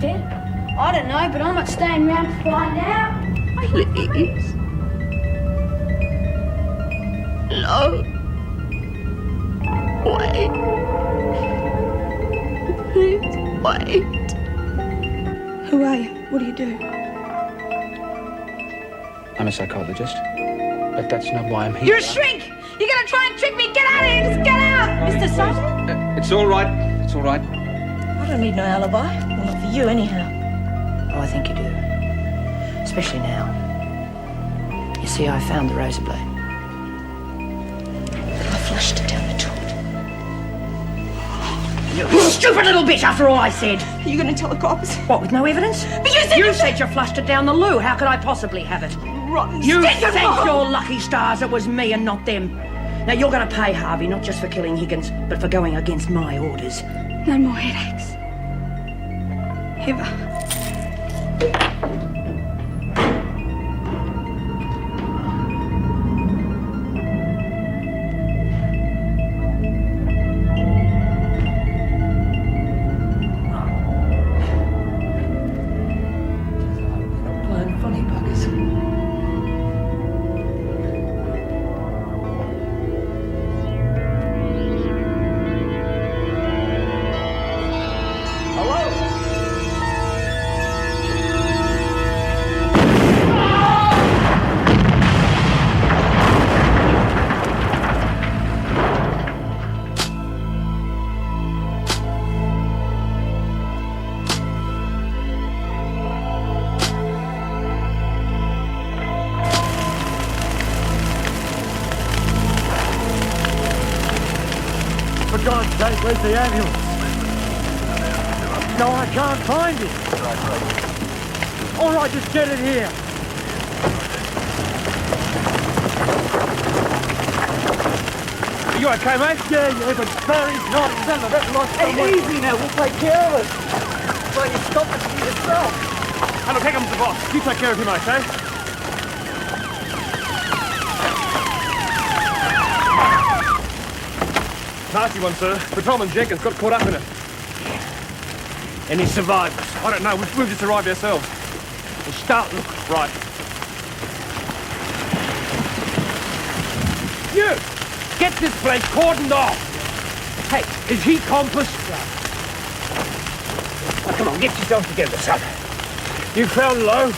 dead? I don't know, but I'm not staying around to find out. Please. No. Wait. Please, wait. Who are you? What do you do? I'm a psychologist, but that's not why I'm here. You're a shrink! You're gonna try and trick me! Get out of here! Just get out! Mr. Sutton? It's all right. It's all right. I don't need no alibi. Well, not for you, anyhow. Oh, I think you do. Especially now. You see, I found the razor blade. I flushed it down the toilet. You stupid little bitch, after all I said. Are you going to tell the cops? What, with no evidence? But you said you flushed it down the loo. How could I possibly have it? Rotten You stick and thank roll. your lucky stars it was me and not them. Now, you're going to pay Harvey, not just for killing Higgins, but for going against my orders. No more headaches. Ever. Playing funny buggers. For God's sake, where's the ambulance? No, I can't find it. All right, just get it here. Are you okay, mate? Yeah, but Barry's not. Hey, easy now, we'll take care of it. Well, you stop it for yourself. And I'll take him to the boss. You take care of him, okay? Nasty one, sir. Patrolman Jenkins got caught up in it. Any survivors? I don't know. We've just arrived ourselves. We'll start looking. Right. You! Get this place cordoned off! Hey, is he complicit? Now, come on, get yourself together, son. You found Lowe?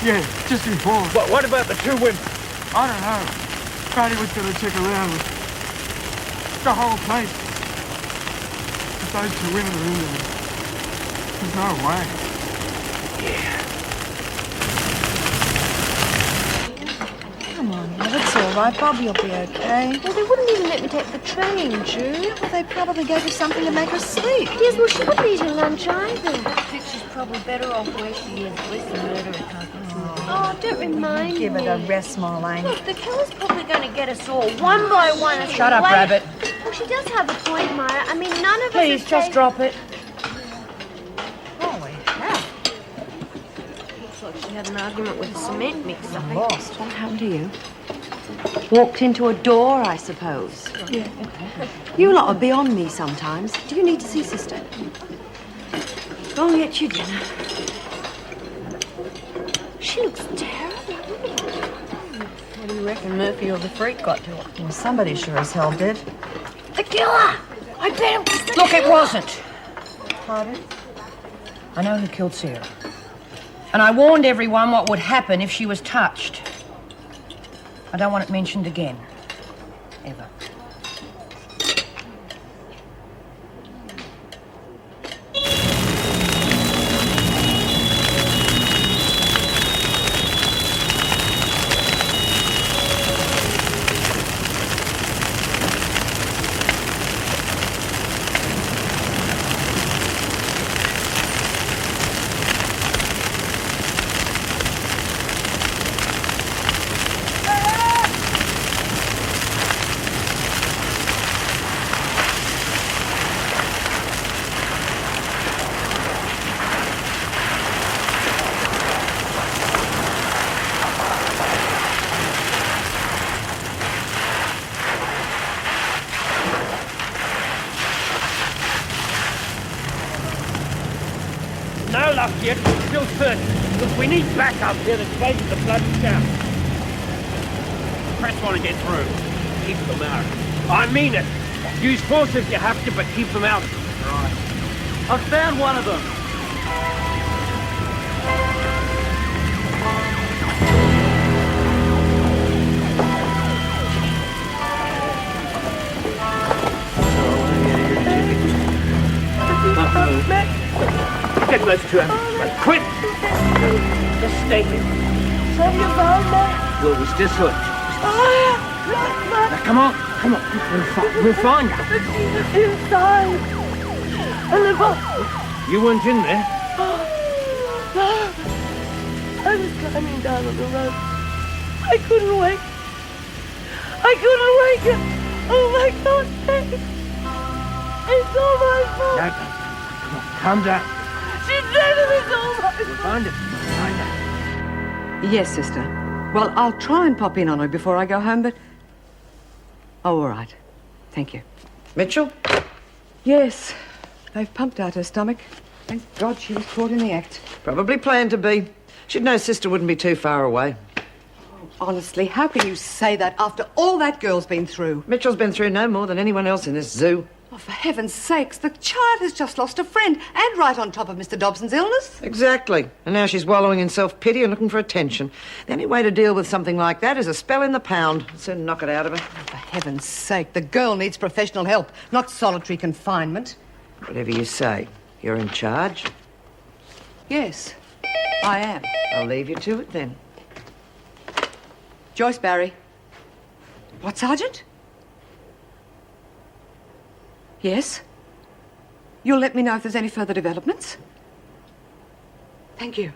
Yeah, just before. What about the two women? I don't know. Patty was gonna check around. The whole place. If those two women are in there, there's no way. Come on, love, it's all right. Bob, you'll be okay. Well, they wouldn't even let me take the train, Ju. Well, they probably gave her something to make her sleep. Yes, well, she wouldn't eat her lunch either. I think she's probably better off where she is. At least the murderer can't be seen. Oh, don't remind Give me. it a rest, Marlene. Look, the killer's probably going to get us all, one by one. as Shut we up, wait. Rabbit. Well, she does have a point, Myra. I mean, none of Please, us just drop it. Holy hell. Looks like she had an argument with a cement mixer. Lost. What happened to you? Walked into a door, I suppose. Yeah. You lot are beyond me sometimes. Do you need to see Sister? Go and get your dinner. She looks terrible. What do you reckon Murphy or the freak got to her? Well, somebody sure as hell did. The killer! I bet it was the Look, killer. it wasn't. Pardon? I know who killed Sarah. And I warned everyone what would happen if she was touched. I don't want it mentioned again. Ever. first. Look, we need backup here that's facing the bloody town. Press want to get through. Keep them out. I mean it. Use force if you have to, but keep them out. Right. I found one of them. Get those two ambulance, quick! Just stay here. Well, we still saw it. Now, come on. We'll find her. Inside. And the box. You weren't in there? No. I was climbing down on the road. I couldn't wake her. Oh my God, it's all my fault. No. Come on, calm down. She said it was all my fault. We'll find her. Yes, sister. Well, I'll try and pop in on her before I go home, but... Oh, all right. Thank you. Mitchell? Yes. They've pumped out her stomach. Thank God she was caught in the act. Probably planned to be. She'd know Sister wouldn't be too far away. Honestly, how can you say that after all that girl's been through? Mitchell's been through no more than anyone else in this zoo. Oh, for heaven's sakes, the child has just lost a friend, and right on top of Mr. Dobson's illness. Exactly. And now she's wallowing in self-pity and looking for attention. The only way to deal with something like that is a spell in the pound. Soon knock it out of her. Oh, for heaven's sake, the girl needs professional help, not solitary confinement. Whatever you say. You're in charge. Yes, I am. I'll leave you to it then. Joyce Barry. What, Sergeant? Yes? You'll let me know if there's any further developments? Thank you.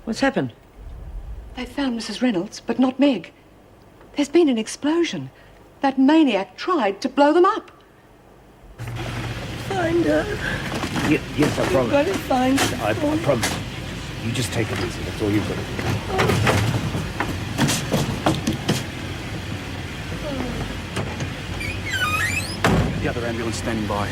What's happened? They found Mrs. Reynolds, but not Meg. There's been an explosion. That maniac tried to blow them up. Find her. Yes, I promise. Got to find her. I promise. You just take it easy. That's all you've got to do. The other ambulance standing by.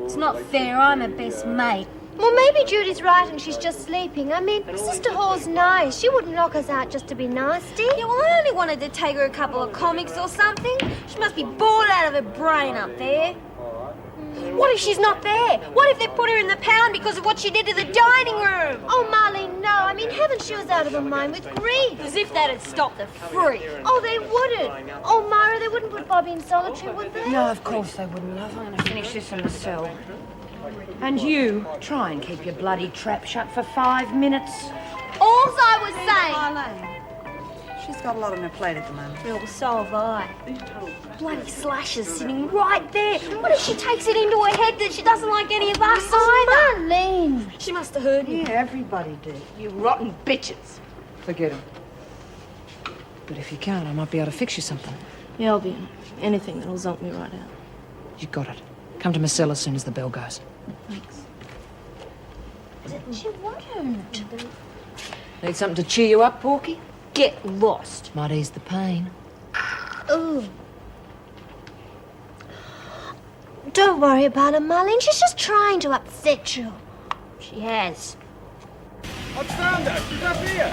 It's not fair, I'm her best mate. Well, maybe Judy's right and she's just sleeping. I mean, Sister Hall's nice. She wouldn't knock us out just to be nasty. Yeah, well, I only wanted to take her a couple of comics or something. She must be bored out of her brain up there. What if she's not there? What if they put her in the pound because of what she did to the dining room? Oh, Marlene, no. I mean, heaven, she was out of her mind with grief. As if that'd stop the freak. Oh, they wouldn't. Oh, Myra, they wouldn't put Bobby in solitary, would they? No, of course they wouldn't, love. I'm going to finish this in the cell. And you, try and keep your bloody trap shut for 5 minutes. All's I was saying. Marlene, she's got a lot on her plate at the moment. Yeah, well, so have I. Bloody Slasher's sitting right there. What if she takes it into her head that she doesn't like any of us either? Marlene. She must have heard me. Yeah, everybody did. You rotten bitches. Forget him. But if you can't, I might be able to fix you something. Yeah, I'll be anything that'll zonk me right out. You got it. Come to my cell as soon as the bell goes. Thanks. She wouldn't. Need something to cheer you up, Porky? Get lost. Might ease the pain. Ooh. Don't worry about her, Marlene. She's just trying to upset you. She has. I've found her. She's up here.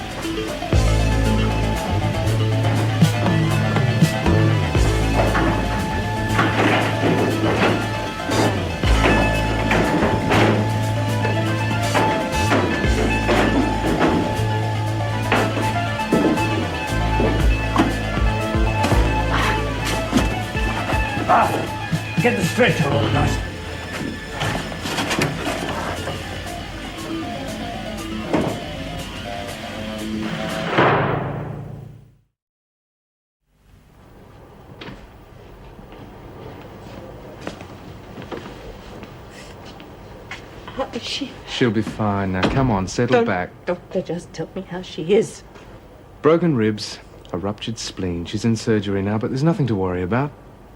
Get the stretcher organised. How is she? She'll be fine. Now, come on, settle back. Doctor, just tell me how she is. Broken ribs, a ruptured spleen. She's in surgery now, but there's nothing to worry about.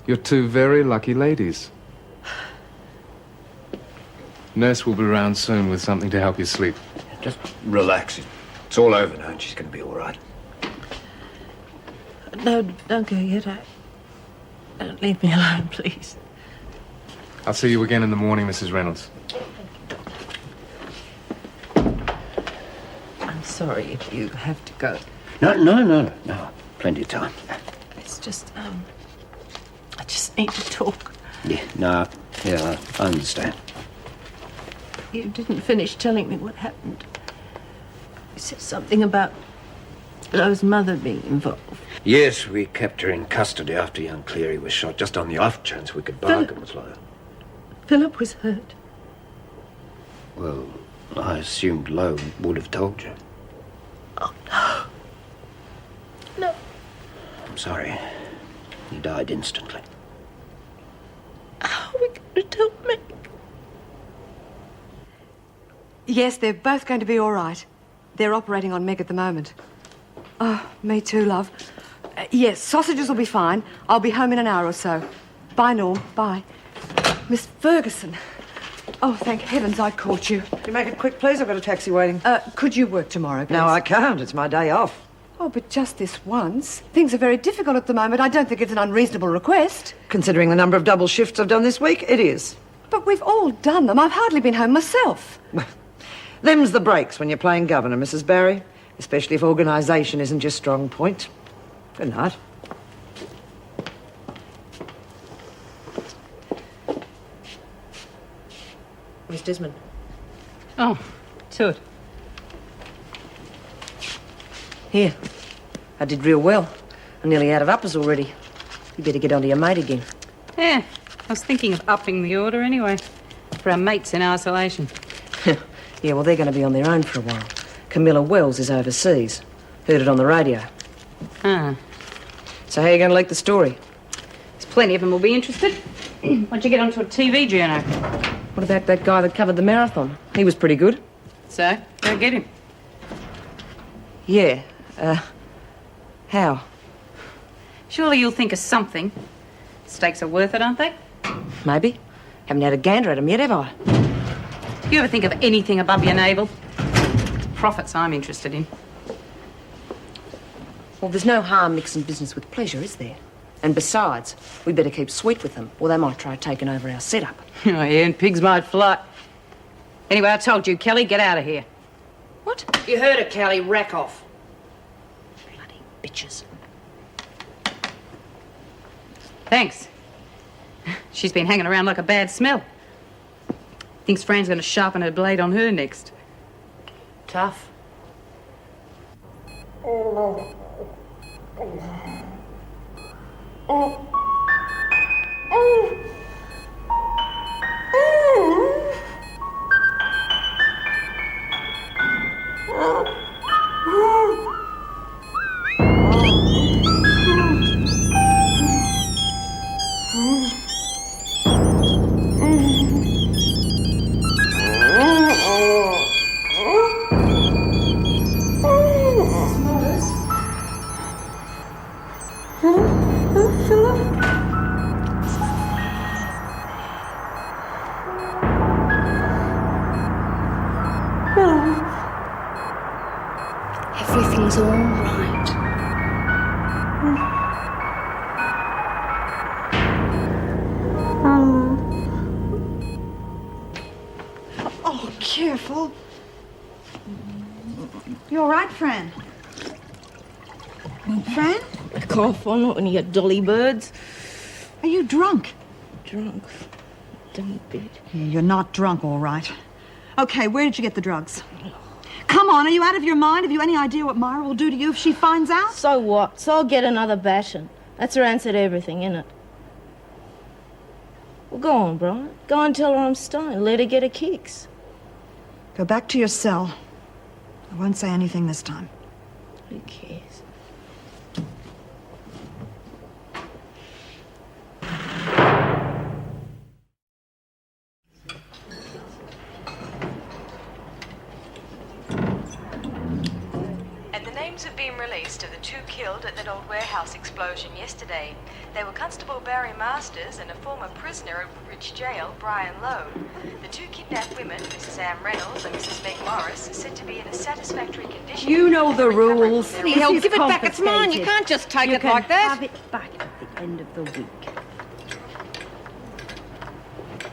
You're two very lucky ladies. Nurse will be round soon with something to help you sleep. Just relax. It's all over now and she's going to be all right. No, don't go yet. Don't leave me alone, please. I'll see you again in the morning, Mrs. Reynolds. I'm sorry if you have to go. No. Plenty of time. It's just, I just need to talk. Yeah, I understand. You didn't finish telling me what happened. You said something about Lo's mother being involved. Yes, we kept her in custody after young Cleary was shot, just on the off chance we could bargain with Lo. Philip was hurt. Well, I assumed Lo would have told you. Oh, no. No. I'm sorry. He died instantly. How are we going to tell Meg? Yes, they're both going to be all right. They're operating on Meg at the moment. Oh, me too, love. Yes, sausages will be fine. I'll be home in an hour or so. Bye, Norm. Bye. Miss Ferguson. Oh, thank heavens I caught you. Can you make it quick, please? I've got a taxi waiting. Could you work tomorrow, please? No, I can't. It's my day off. Oh, but just this once. Things are very difficult at the moment. I don't think it's an unreasonable request. Considering the number of double shifts I've done this week, it is. But we've all done them. I've hardly been home myself. Them's the breaks when you're playing governor, Mrs. Barry. Especially if organisation isn't your strong point. Good night. Miss Desmond. Oh, Toot. Here. I did real well. I'm nearly out of uppers already. You better get onto your mate again. Yeah, I was thinking of upping the order anyway. For our mates in isolation. Yeah, well, they're going to be on their own for a while. Camilla Wells is overseas. Heard it on the radio. Ah. So how are you going to leak the story? There's plenty of them will be interested. Once you get onto a TV journo. What about that guy that covered the marathon? He was pretty good. So, go get him. Yeah. How? Surely you'll think of something. Stakes are worth it, aren't they? Maybe. Haven't had a gander at him yet, have I? Do you ever think of anything above your navel? It's profits I'm interested in. Well, there's no harm mixing business with pleasure, is there? And besides, we better keep sweet with them, or they might try taking over our setup. Oh, yeah, and pigs might fly. Anyway, I told you, Kelly, get out of here. What? You heard it, Kelly. Rack off. Bloody bitches. Thanks. She's been hanging around like a bad smell. Thinks Fran's going to sharpen her blade on her next. Tough. Everything's all right. Oh, careful. You all right, Fran? Fran? A cough on it when you get dolly birds. Are you drunk? Drunk. Dumb bit. Yeah, you're not drunk, all right. Okay, where did you get the drugs? Come on, are you out of your mind? Have you any idea what Myra will do to you if she finds out? So what? So I'll get another bashing. That's her answer to everything, innit? Well, go on, Brian. Go and tell her I'm stoned. Let her get her kicks. Go back to your cell. I won't say anything this time. Who cares? And the names have been been released of the 2 killed at that old warehouse explosion yesterday. They were Constable Barry Masters and a former prisoner of Rich Jail, Brian Lowe. The 2 kidnapped women, Mrs. Ann Reynolds and Mrs. Meg Morris, are said to be in a satisfactory condition. You know the rules. Bloody hell, give it back. It's mine. You can't just take it like that. Have it back at the end of the week.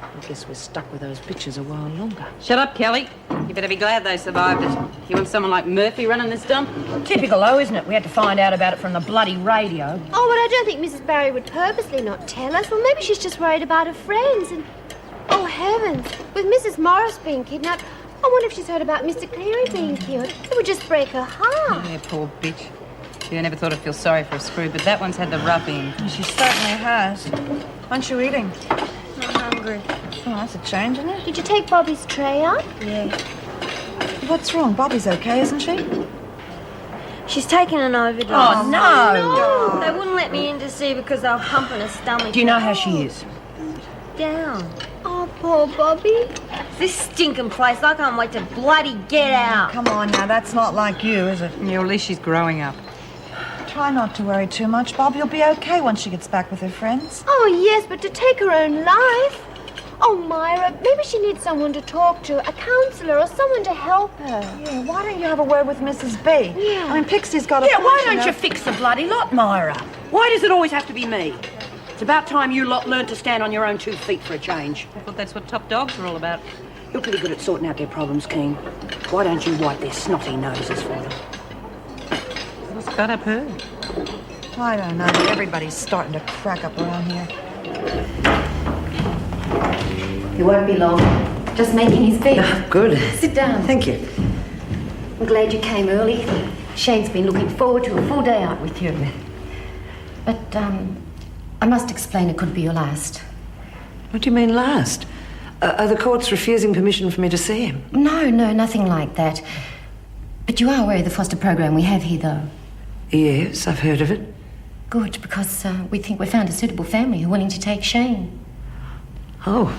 I guess we're stuck with those pictures a while longer. Shut up, Kelly. You better be glad they survived it. You want someone like Murphy running this dump? Typical, though, isn't it? We had to find out about it from the bloody radio. Oh, but I don't think Mrs. Barry would purposely not tell us. Well, maybe she's just worried about her friends and... Oh, heavens. With Mrs. Morris being kidnapped, I wonder if she's heard about Mr. Cleary being killed. It would just break her heart. Yeah, poor bitch. I never thought I'd feel sorry for a screw, but that one's had the rough end. She certainly has. Aren't you eating? Not hungry. Oh, that's a change, isn't it? Did you take Bobby's tray out? Yeah. What's wrong? Bobby's okay, isn't she? She's taken an overdose. Oh, no. They wouldn't let me in to see because they were pumping her stomach. Do you know how she is? Down. Oh, poor Bobby. This stinking place, I can't wait to bloody get out. Come on now, that's not like you, is it? Yeah, well, at least she's growing up. Try not to worry too much, Bob. You'll be okay once she gets back with her friends. Oh, yes, but to take her own life. Oh, Myra, maybe she needs someone to talk to, a counsellor or someone to help her. Yeah, why don't you have a word with Mrs. B? Yeah. I mean, Pixie's got a Yeah, point, why don't know. you fix the bloody lot, Myra? Why does it always have to be me? It's about time you lot learned to stand on your own 2 feet for a change. I thought that's what top dogs are all about. You're pretty good at sorting out their problems, Keen. Why don't you wipe their snotty noses for them? What's got up her? I don't know, but everybody's starting to crack up around here. He won't be long. Just making his bed. Oh, good. Sit down. Thank you. I'm glad you came early. Shane's been looking forward to a full day out with you. But, I must explain it could be your last. What do you mean last? Are the courts refusing permission for me to see him? No, nothing like that. But you are aware of the foster program we have here, though? Yes, I've heard of it. Good, because we think we found a suitable family who are willing to take Shane. Oh.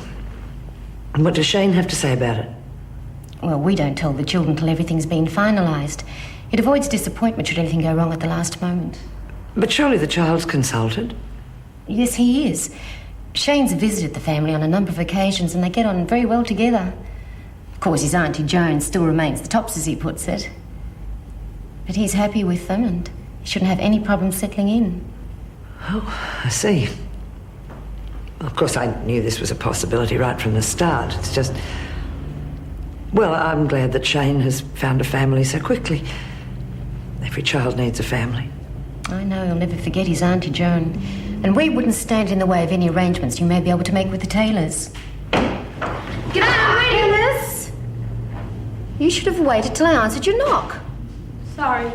And what does Shane have to say about it? Well, we don't tell the children till everything's been finalised. It avoids disappointment should anything go wrong at the last moment. But surely the child's consulted. Yes, he is. Shane's visited the family on a number of occasions and they get on very well together. Of course, his Auntie Joan still remains the tops, as he puts it. But he's happy with them and he shouldn't have any problem settling in. Oh, I see. Of course, I knew this was a possibility right from the start. It's just... Well, I'm glad that Shane has found a family so quickly. Every child needs a family. I know, he'll never forget his Auntie Joan. And we wouldn't stand in the way of any arrangements you may be able to make with the Taylors. G'day, Miss. You should have waited till I answered your knock. Sorry.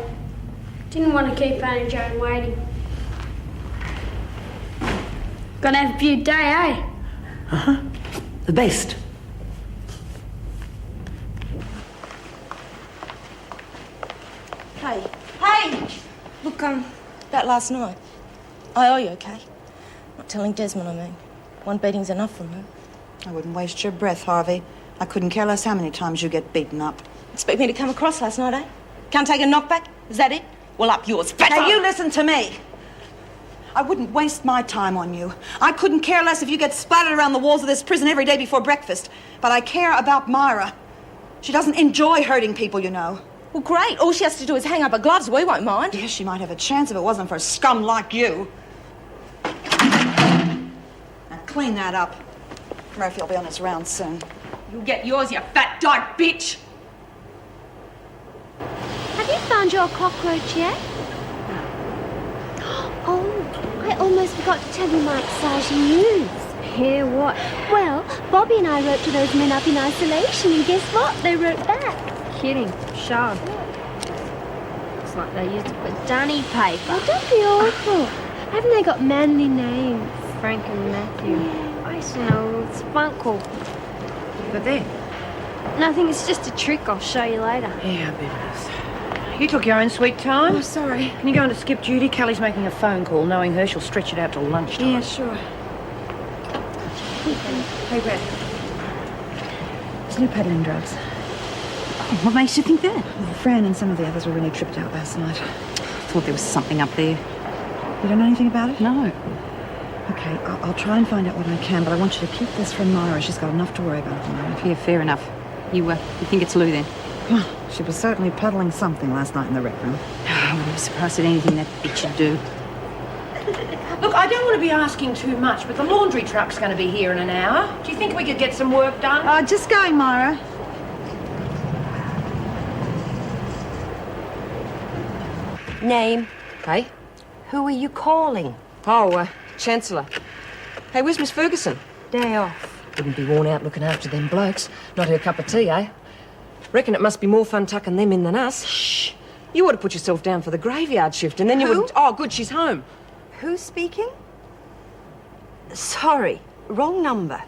Didn't want to keep Annie Joan waiting. Gonna have a few day, eh? Uh-huh. The best. Hey. Hey! Look, that last night. I owe you, okay? Not telling Desmond, I mean. One beating's enough from her. I wouldn't waste your breath, Harvey. I couldn't care less how many times you get beaten up. Expect me to come across last night, eh? Can't take a knockback? Is that it? Well, up yours. Now, you listen to me. I wouldn't waste my time on you. I couldn't care less if you get splattered around the walls of this prison every day before breakfast. But I care about Myra. She doesn't enjoy hurting people, you know. Well, great. All she has to do is hang up her gloves. We won't mind. Yes, she might have a chance if it wasn't for a scum like you. Now, clean that up. Murphy will be on his round soon. You'll get yours, you fat dyke bitch. Have you found your cockroach yet? Oh, I almost forgot to tell you my exciting news. Hear what? Well, Bobby and I wrote to those men up in isolation, and guess what? They wrote back. Kidding. Sure. Looks like they used it for dunny paper. Oh, don't be awful. Haven't they got manly names? Frank and Matthew. Yeah. I used to know Spunkle. But there. Nothing, it's just a trick. I'll show you later. Yeah, I bet it is. You took your own sweet time. Oh, sorry. Can you go on to skip duty? Kelly's making a phone call, knowing her she'll stretch it out till lunchtime. Yeah, sure. Hey, Brad. There's no peddling drugs. What makes you think that? Well, Fran and some of the others were really tripped out last night. thought there was something up there. You don't know anything about it? No. Okay, I'll try and find out what I can, but I want you to keep this from Myra. She's got enough to worry about at the moment. Yeah, fair enough. You think it's Lou then? Well, she was certainly peddling something last night in the rec room. I wouldn't be surprised at anything that bitch would do. Look, I don't want to be asking too much, but the laundry truck's going to be here in an hour. Do you think we could get some work done? Just going, Myra. Name? Hey? Who are you calling? Oh, Chancellor. Hey, where's Miss Ferguson? Day off. Wouldn't be worn out looking after them blokes. Not her cup of tea, eh? Reckon it must be more fun tucking them in than us. Shh. You ought to put yourself down for the graveyard shift, and then you would... Oh, good, she's home. Who's speaking? Sorry, wrong number.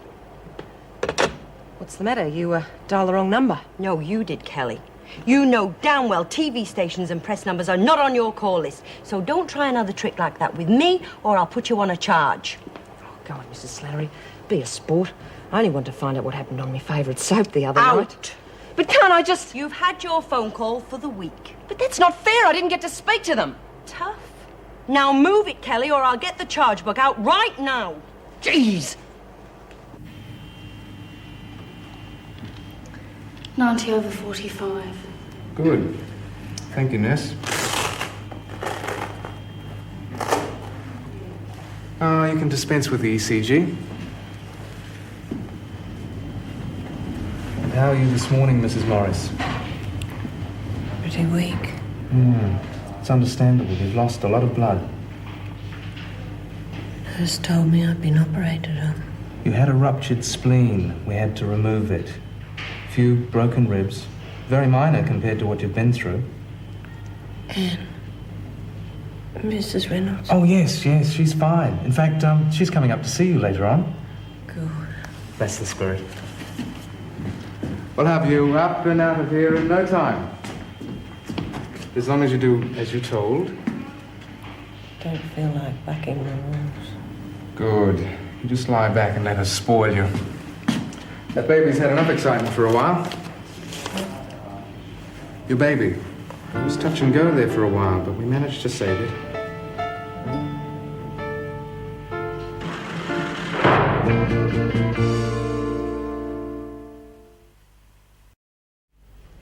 What's the matter? You, dialed the wrong number. No, you did, Kelly. You know damn well TV stations and press numbers are not on your call list. So don't try another trick like that with me, or I'll put you on a charge. Oh, go on, Mrs. Slattery. Be a sport. I only want to find out what happened on my favourite soap the other night. But can't I just... You've had your phone call for the week. But that's not fair. I didn't get to speak to them. Tough. Now move it, Kelly, or I'll get the charge book out right now. Jeez. 90 over 45. Good. Thank you, nurse. You can dispense with the ECG. And how are you this morning, Mrs. Morris? Pretty weak. It's understandable. You've lost a lot of blood. Nurse told me I'd been operated on. You had a ruptured spleen. We had to remove it. Few broken ribs. Very minor compared to what you've been through. And Mrs. Reynolds? Oh, yes, she's fine. In fact, she's coming up to see you later on. Good. That's the spirit. We'll have you up and out of here in no time. As long as you do as you're told. Don't feel like backing the rules. Good. You just lie back and let us spoil you. That baby's had enough excitement for a while. Your baby. It was touch and go there for a while, but we managed to save it.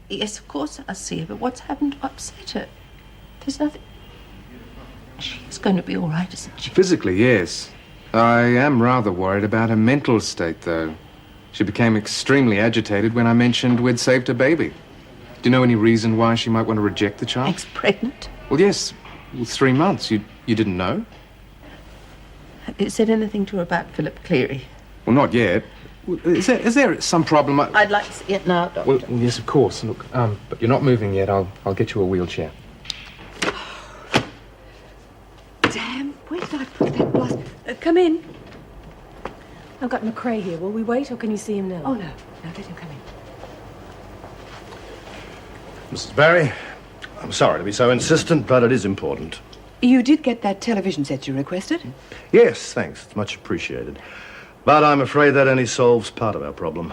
Yes, of course I see her, but what's happened to upset her? There's nothing... She's going to be all right, isn't she? Physically, yes. I am rather worried about her mental state, though. She became extremely agitated when I mentioned we'd saved her baby. Do you know any reason why she might want to reject the child? Ex-pregnant? Well, yes. Well, 3 months. You didn't know? Have you said anything to her about Philip Cleary? Well, not yet. Is there some problem? I'd like to see it now, Doctor. Well, yes, of course. Look, but you're not moving yet. I'll get you a wheelchair. Damn, where did I put that blast? Come in. I've got McRae here. Will we wait, or can you see him now? Oh, no. No, let him come in. Mrs. Barry, I'm sorry to be so insistent, but it is important. You did get that television set you requested? Yes, thanks. It's much appreciated. But I'm afraid that only solves part of our problem.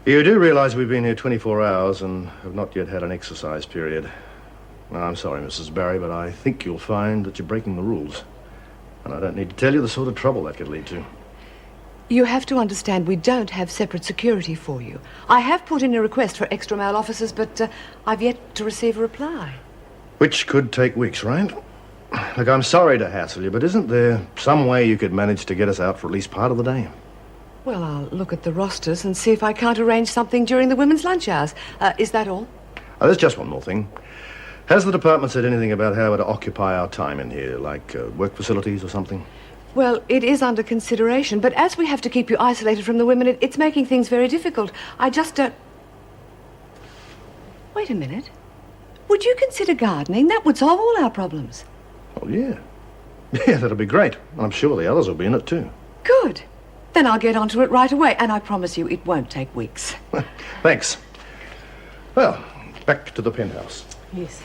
You do realize we've been here 24 hours and have not yet had an exercise period. Well, I'm sorry, Mrs. Barry, but I think you'll find that you're breaking the rules. And I don't need to tell you the sort of trouble that could lead to. You have to understand we don't have separate security for you. I have put in a request for extra male officers, but I've yet to receive a reply. Which could take weeks, right? Look, I'm sorry to hassle you, but isn't there some way you could manage to get us out for at least part of the day? Well, I'll look at the rosters and see if I can't arrange something during the women's lunch hours. Is that all? There's just one more thing. Has the department said anything about how to occupy our time in here, like work facilities or something? Well, it is under consideration, but as we have to keep you isolated from the women, it's making things very difficult. I just don't... Wait a minute. Would you consider gardening? That would solve all our problems. Oh, yeah. Yeah, that'll be great. I'm sure the others will be in it, too. Good. Then I'll get onto it right away, and I promise you it won't take weeks. Thanks. Well, back to the penthouse. Yes.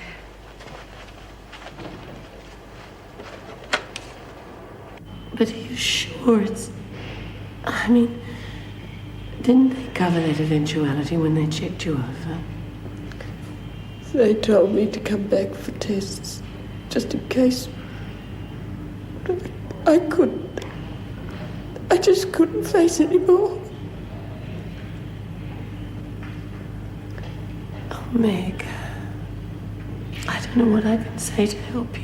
But are you sure it's... I mean, didn't they cover that eventuality when they checked you over? They told me to come back for tests, just in case. But I couldn't. I just couldn't face it anymore. Oh, Meg. I don't know what I can say to help you.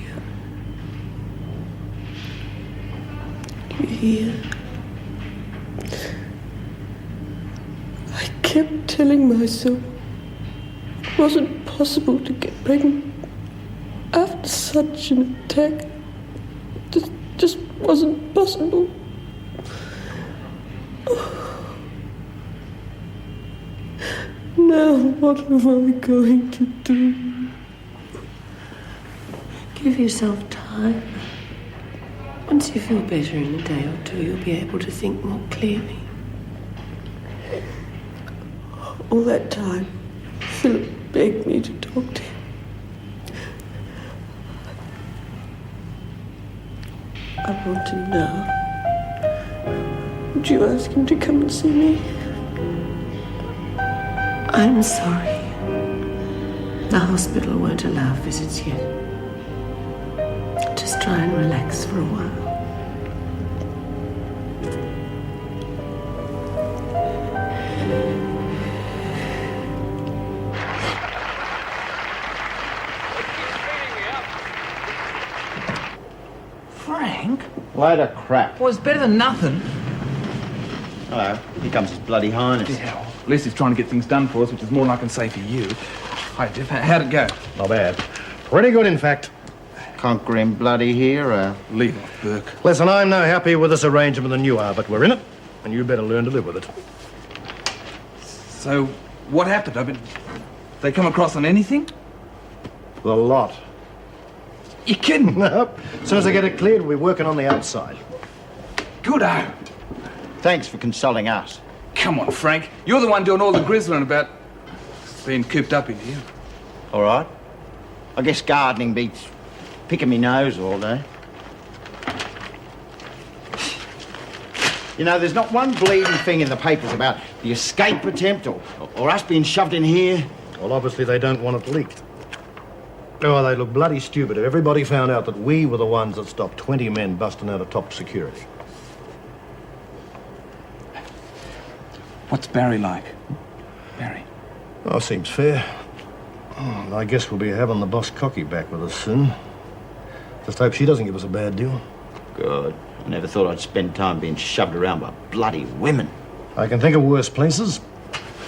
You hear? I kept telling myself it wasn't possible to get pregnant after such an attack. It just wasn't possible. Now what am I going to do? Give yourself time. Once you feel better in a day or two, you'll be able to think more clearly. All that time, Philip begged me to talk to him. I want to know. Would you ask him to come and see me? I'm sorry. The hospital won't allow visits yet. Just try and relax for a while. Frank? Load of crap. Well, it's better than nothing. Hello. Here comes His Bloody Highness. Yeah, well, at least he's trying to get things done for us, which is more than I can say for you. Hi, Diff. How'd it go? Not bad. Pretty good, in fact. Conquering bloody hero. Leave off, Burke. Listen, I'm no happier with this arrangement than you are, but we're in it, and you better learn to live with it. So, what happened? I mean, they come across on anything? The lot. You kidding? Nope. As soon as I get it cleared, we'll be working on the outside. Good-o. Thanks for consulting us. Come on, Frank. You're the one doing all the grizzling about being cooped up in here. All right. I guess gardening beats picking me nose all day. You know, there's not one bleeding thing in the papers about the escape attempt or us being shoved in here. Well, obviously they don't want it leaked. Oh, they'd look bloody stupid if everybody found out that we were the ones that stopped 20 men busting out of top security. What's Barry like? Barry? Oh, seems fair. Oh, I guess we'll be having the boss cocky back with us soon. Just hope she doesn't give us a bad deal. Good. I never thought I'd spend time being shoved around by bloody women. I can think of worse places.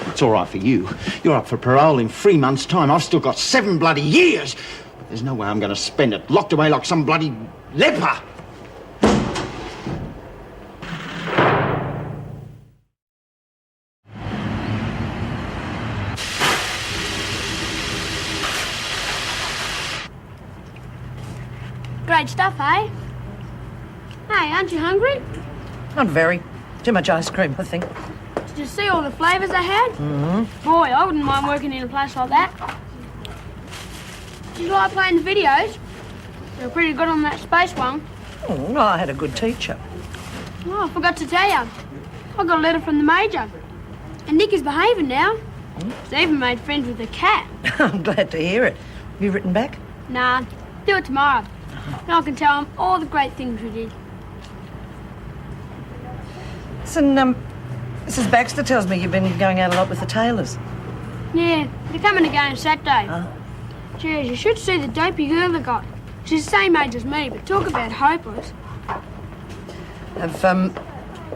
It's all right for you. You're up for parole in 3 months' time. I've still got 7 bloody years. But there's no way I'm going to spend it locked away like some bloody leper. Great stuff, eh? Hey, aren't you hungry? Not very. Too much ice cream, I think. Did you see all the flavours they had? Mm-hmm. Boy, I wouldn't mind working in a place like that. Did you like playing the videos? You were pretty good on that space one. Oh, well, I had a good teacher. Oh, I forgot to tell you. I got a letter from the Major. And Nick is behaving now. He's even made friends with a cat. I'm glad to hear it. Have you written back? Nah, do it tomorrow. And I can tell him all the great things we did. Listen, Mrs. Baxter tells me you've been going out a lot with the Taylors. Yeah, they're coming again Saturday. Cheers, you should see the dopey girl they got. She's the same age as me, but talk about hopeless. Have,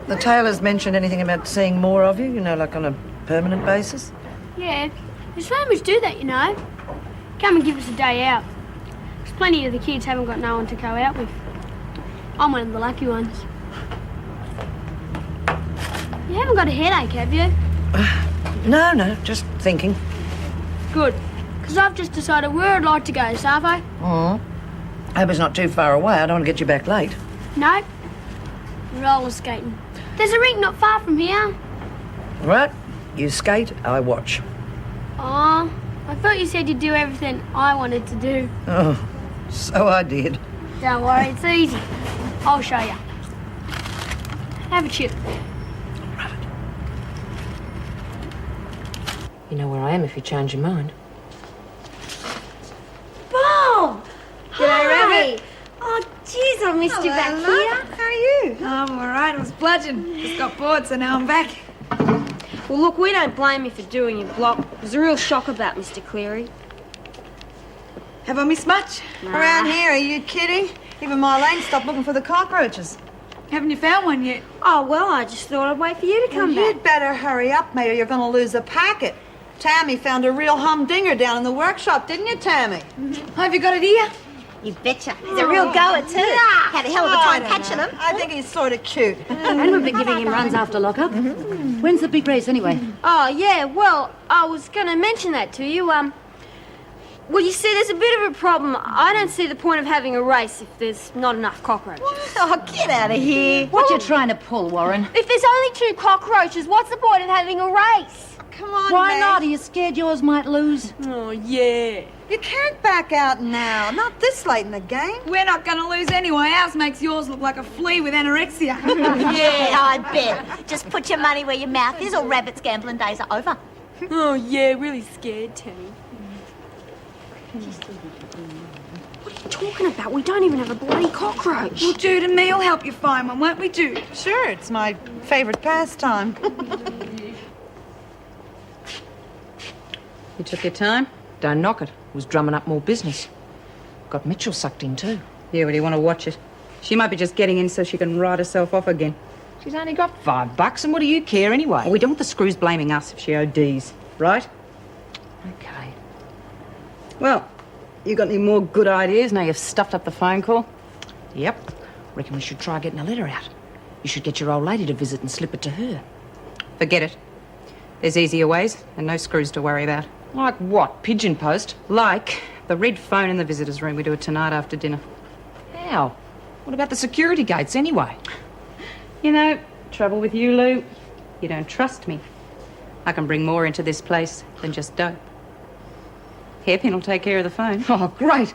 the Taylors mentioned anything about seeing more of you, you know, like on a permanent basis? Yeah, there's families do that, you know. Come and give us a day out. There's plenty of the kids haven't got no one to go out with. I'm one of the lucky ones. You haven't got a headache, have you? No, just thinking. Good, because I've just decided where I'd like to go, Savo. Oh. Hope it's not too far away. I don't want to get you back late. No. Roller skating. There's a rink not far from here. Right, you skate, I watch. Aw, I thought you said you'd do everything I wanted to do. Oh, so I did. Don't worry, it's easy. I'll show you. Have a chip. You know where I am if you change your mind. missed you back here. How are you? I'm all right. I was bludgeoned. Just got bored, so now I'm back. Well, look, we don't blame you for doing your block. It was a real shock about Mr. Cleary. Have I missed much? Around here, are you kidding? Even Marlene stopped looking for the cockroaches. Haven't you found one yet? Oh, well, I just thought I'd wait for you to come back. You'd better hurry up, mate, or you're going to lose the packet. Tammy found a real humdinger down in the workshop, didn't you, Tammy? Have you got it here? You betcha. He's a real goer, too. Had a hell of a time catching him. I think he's sort of cute. And we've been giving him runs after lockup. When's the big race, anyway? Oh, yeah, well, I was going to mention that to you. Well, you see, there's a bit of a problem. I don't see the point of having a race if there's not enough cockroaches. Oh, get out of here. What you trying to pull, Warren? If there's only 2 cockroaches, what's the point of having a race? Come on, Why Meg. not? Are you scared yours might lose? Oh, yeah. You can't back out now. Not this late in the game. We're not going to lose anyway. Ours makes yours look like a flea with anorexia. Yeah, I bet. Just put your money where your mouth is, or Rabbit's gambling days are over. Oh, yeah, really scared, Tammy. What are you talking about? We don't even have a bloody cockroach. Well, Jude and me'll help you find one, won't we, Jude? Sure, it's my favourite pastime. You took your time? Don't knock it. Was drumming up more business. Got Mitchell sucked in too. Yeah, well, do you want to watch it? She might be just getting in so she can write herself off again. She's only got $5, and what do you care anyway? Well, we don't want the screws blaming us if she ODs, right? Okay. Well, you got any more good ideas now you've stuffed up the phone call? Yep. Reckon we should try getting a letter out. You should get your old lady to visit and slip it to her. Forget it. There's easier ways and no screws to worry about. Like what? Pigeon post? Like the red phone in the visitor's room. We do it tonight after dinner. How? What about the security gates anyway? You know, trouble with you, Lou, you don't trust me. I can bring more into this place than just dope. Hairpin will take care of the phone. Oh, great.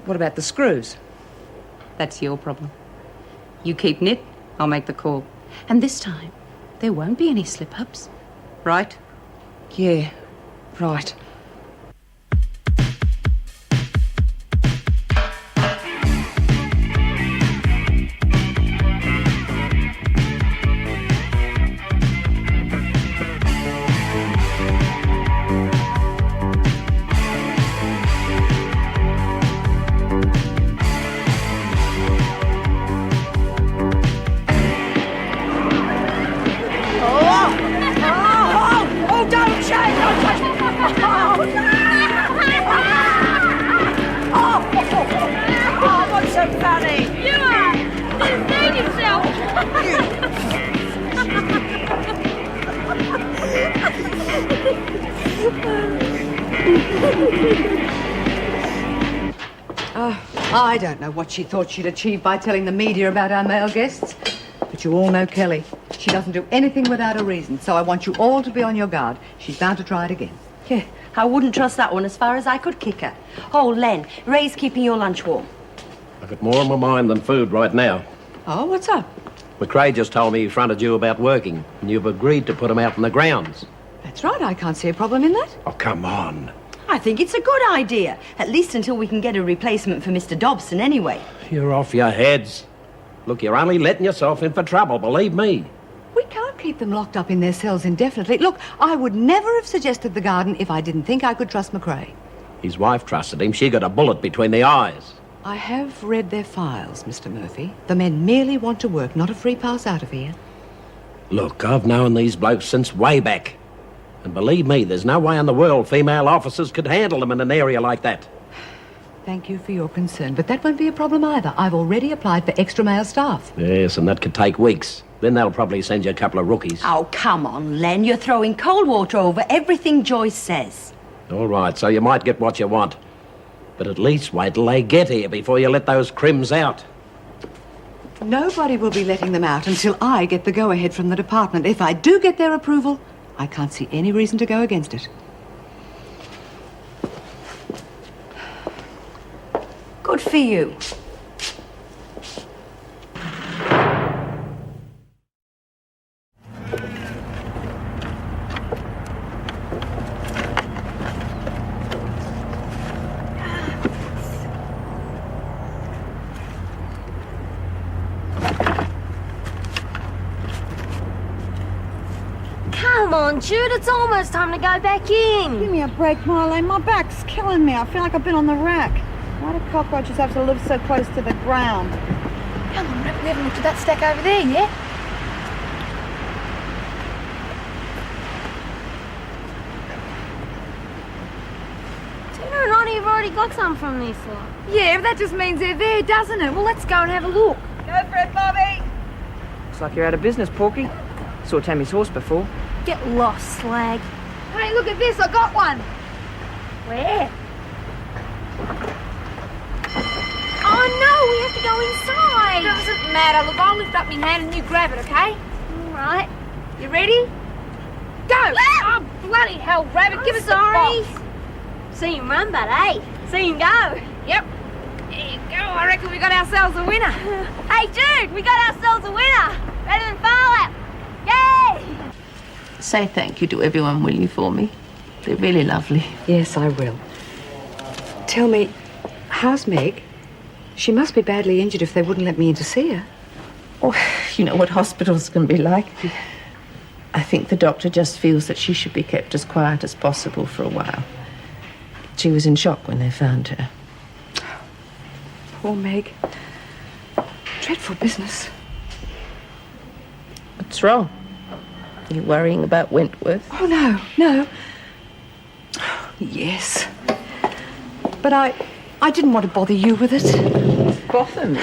What about the screws? That's your problem. You keep knit, I'll make the call. And this time, there won't be any slip-ups. Right? Yeah, right. I don't know what she thought she'd achieve by telling the media about our male guests. But you all know Kelly. She doesn't do anything without a reason, so I want you all to be on your guard. She's bound to try it again. Yeah, I wouldn't trust that one as far as I could kick her. Oh, Len, Ray's keeping your lunch warm. I've got more on my mind than food right now. Oh, what's up? McRae just told me he fronted you about working, and you've agreed to put him out in the grounds. That's right, I can't see a problem in that. Oh, come on. I think it's a good idea, at least until we can get a replacement for Mr. Dobson anyway. You're off your heads. Look, you're only letting yourself in for trouble, believe me. We can't keep them locked up in their cells indefinitely. Look, I would never have suggested the garden if I didn't think I could trust McRae. His wife trusted him. She got a bullet between the eyes. I have read their files, Mr. Murphy. The men merely want to work, not a free pass out of here. Look, I've known these blokes since way back. And believe me, there's no way in the world female officers could handle them in an area like that. Thank you for your concern, but that won't be a problem either. I've already applied for extra male staff. Yes, and that could take weeks. Then they'll probably send you a couple of rookies. Oh, come on, Len. You're throwing cold water over everything Joyce says. All right, so you might get what you want. But at least wait till they get here before you let those crims out. Nobody will be letting them out until I get the go-ahead from the department. If I do get their approval, I can't see any reason to go against it. Good for you. Come on, Jude, it's almost time to go back in. Give me a break, Marlene. My back's killing me. I feel like I've been on the rack. Why do cockroaches have to live so close to the ground? Come on, Rip, we haven't looked at that stack over there yet. Tina and Ronnie have already got some from this lot. Yeah, but that just means they're there, doesn't it? Well, let's go and have a look. Go for it, Bobby. Looks like you're out of business, Porky. Saw Tammy's horse before. Get lost, slag. Hey, look at this, I got one. Where? Oh no, we have to go inside. It doesn't matter. Look, I'll lift up my hand and you grab it, okay? All right. You ready? Go! Oh, bloody hell, Rabbit, give us sorry. the box. See him run, but hey, see him go. Yep. There you go. I reckon we got ourselves a winner. Hey, Jude, we got ourselves a winner. Better than Fallout. Yay! Say thank you to everyone, will you, for me? They're really lovely. Yes, I will. Tell me, how's Meg? She must be badly injured if they wouldn't let me in to see her. Oh, you know what hospitals can be like. I think the doctor just feels that she should be kept as quiet as possible for a while. She was in shock when they found her. Poor Meg. Dreadful business. What's wrong? Are you worrying about Wentworth? Oh, no. Yes. But I didn't want to bother you with it. Bother me?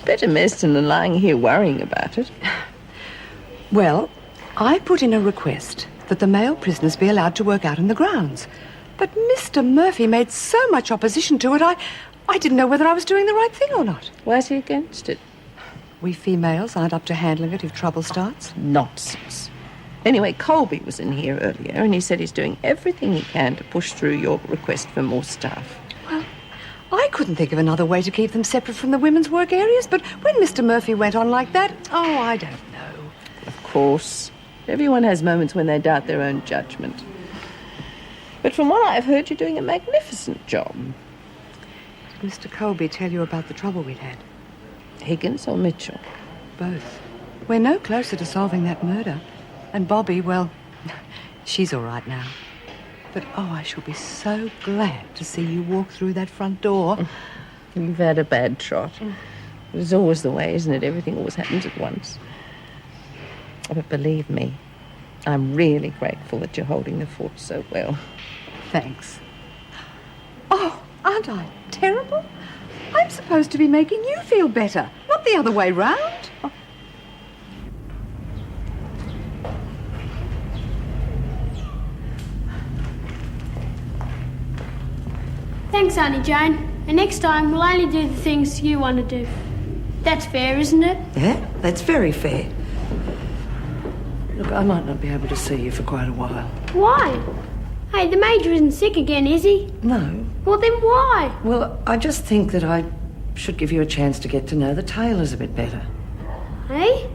Better medicine than lying here worrying about it. Well, I put in a request that the male prisoners be allowed to work out in the grounds. But Mr. Murphy made so much opposition to it, I didn't know whether I was doing the right thing or not. Why is he against it? We females aren't up to handling it if trouble starts. Nonsense. Anyway, Colby was in here earlier and he said he's doing everything he can to push through your request for more staff. Well, I couldn't think of another way to keep them separate from the women's work areas, but when Mr. Murphy went on like that, oh, I don't know. Of course. Everyone has moments when they doubt their own judgment. But from what I've heard, you're doing a magnificent job. Did Mr. Colby tell you about the trouble we'd had? Higgins or Mitchell? Both. We're no closer to solving that murder. And Bobby, well, she's all right now. But, oh, I shall be so glad to see you walk through that front door. You've had a bad trot. It's always the way, isn't it? Everything always happens at once. But believe me, I'm really grateful that you're holding the fort so well. Thanks. Oh, aren't I terrible? I'm supposed to be making you feel better, not the other way round. Oh. Thanks, Auntie Jane. And next time, we'll only do the things you want to do. That's fair, isn't it? Yeah, that's very fair. Look, I might not be able to see you for quite a while. Why? Hey, the Major isn't sick again, is he? No. Well, then why? Well, I just think that I should give you a chance to get to know the Taylors a bit better. Hey?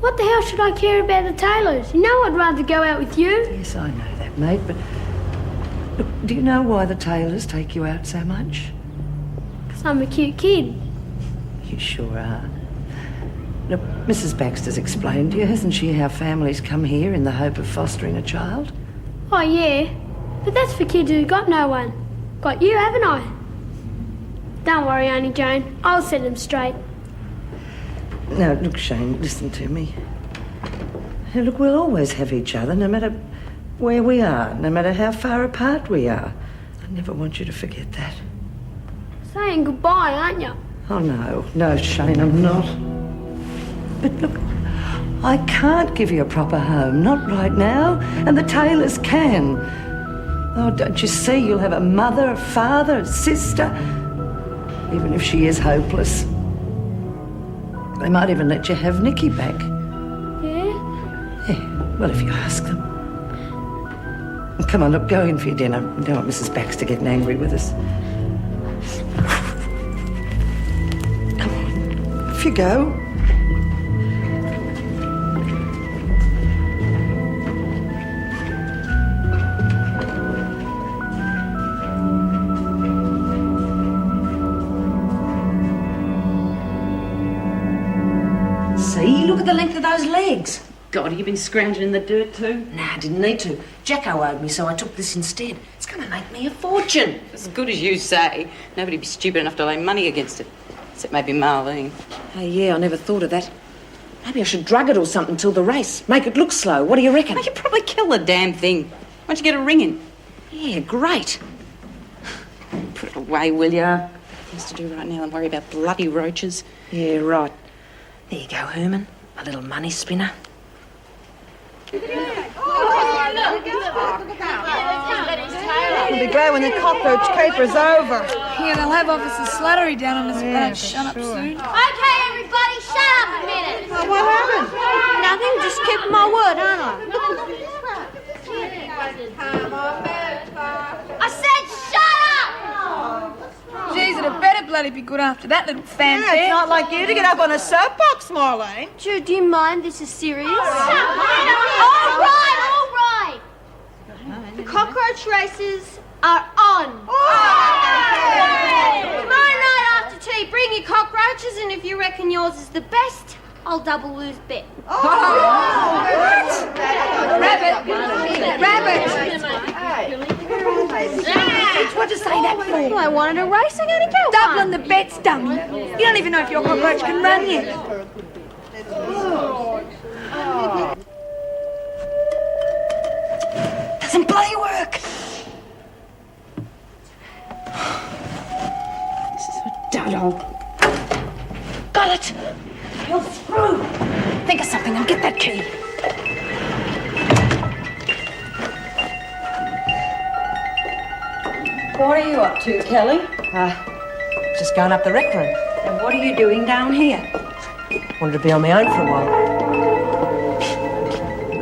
What the hell should I care about the Taylors? You know I'd rather go out with you. Yes, I know that, mate, but... Look, do you know why the Taylors take you out so much? 'Cause I'm a cute kid. You sure are. Look, Mrs. Baxter's explained to you, hasn't she, how families come here in the hope of fostering a child? Oh, yeah. But that's for kids who got no one. Got you, haven't I? Don't worry, Auntie Jane. I'll set them straight. No, look, Shane, listen to me. Now, look, we'll always have each other, no matter where we are, no matter how far apart we are. I never want you to forget that. Saying goodbye, aren't you? Oh, no, Shane, I'm not. But look, I can't give you a proper home, not right now, and the Taylors can. Oh, don't you see, you'll have a mother, a father, a sister, even if she is hopeless. They might even let you have Nikki back. Yeah? Yeah, well, if you ask them. Come on, look, go in for your dinner. We don't want Mrs. Baxter getting angry with us. Come on, off you go. See, look at the length of those legs. God, have you been scrounging in the dirt too? Nah, I didn't need to. Jacko owed me, so I took this instead. It's going to make me a fortune. As good as you say. Nobody'd be stupid enough to lay money against it. Except maybe Marlene. Hey, yeah, I never thought of that. Maybe I should drug it or something till the race. Make it look slow. What do you reckon? Oh, you'd probably kill the damn thing. Why don't you get a ring in? Yeah, great. Put it away, will ya? Things to do right now than worry about bloody roaches. Yeah, right. There you go, Herman. A little money spinner. It'll be great when the cockroach caper's over. Yeah, they'll have Officer Slattery down on us if they don't shut up soon. Okay, everybody, shut up a minute. Oh, what happened? Nothing, just keeping my word, aren't I said shut up! Jeez, it'd better bloody be good after that little fanfare. Yeah, it's not like you to get up on a soapbox, Marlene. Jude, do you mind? This is serious. All right. The cockroach races are on. Tomorrow night after tea, bring your cockroaches, and if you reckon yours is the best, I'll double lose bet. Rabbit! What'd you say that for? Well, I wanted a race. I gotta go. Doubling the bets, dummy. You don't even know if your cockroach can run yet. Doesn't bloody work. This is a dud-hole. Got it. You're screwed. Think of something and get that key. What are you up to, Kelly? Just going up the rec room. And what are you doing down here? Wanted to be on my own for a while.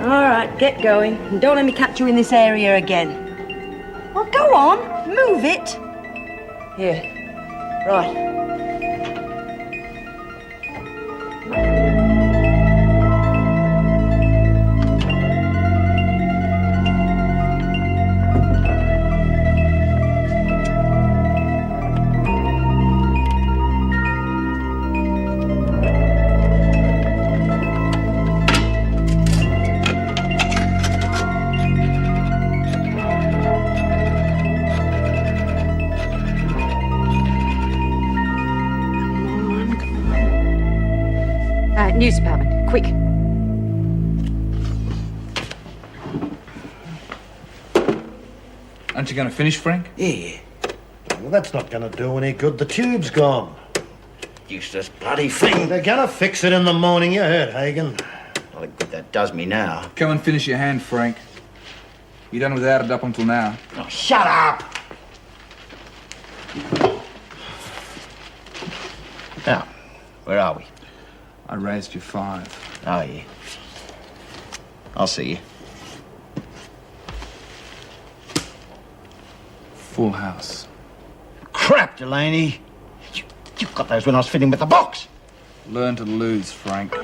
All right, get going. And don't let me catch you in this area again. Well, go on. Move it. Yeah, right. News department, quick. Aren't you going to finish, Frank? Yeah. Well, that's not going to do any good. The tube's gone. Useless bloody thing. They're going to fix it in the morning. You heard, Hagen. Not a good that does me now. Come and finish your hand, Frank. You done without it up until now. Oh, shut up! Now, where are we? I raised you 5. Oh, yeah. I'll see you. Full house. Crap, Delaney. You got those when I was fitting with the box. Learn to lose, Frank.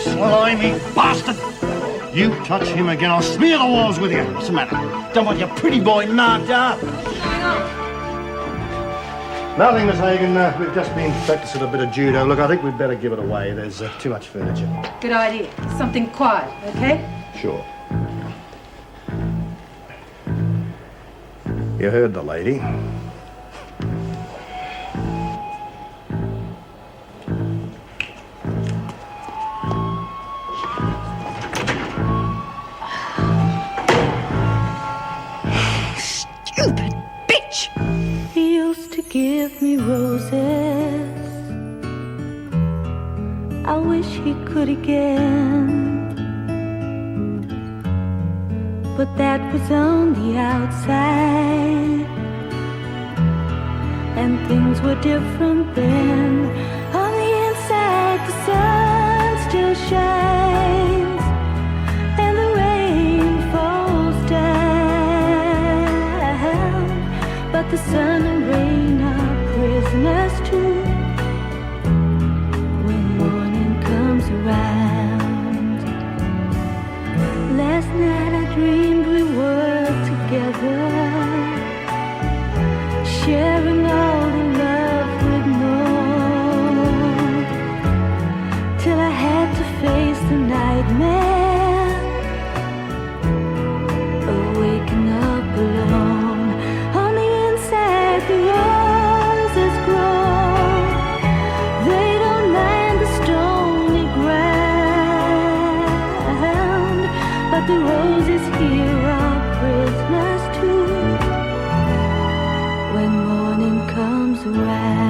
Slimy bastard! You touch him again, I'll smear the walls with you. What's the matter? Don't want your pretty boy knocked up. Nothing, Miss Hagen. We've just been practicing a bit of judo. Look, I think we'd better give it away. There's too much furniture. Good idea. Something quiet, okay? Sure. You heard the lady. Stupid bitch! He used to give me roses. I wish he could again. But that was on the outside, and things were different then. On the inside, the sun still shines, and the rain falls down. But the sun and rain are prisoners too when morning comes around. Last night I dreamed we were together, sharing all the love we'd known. dead man, waking up alone. On the inside, the roses grow. They don't mind the stony ground, but the roses here are prisoners too. When morning comes around.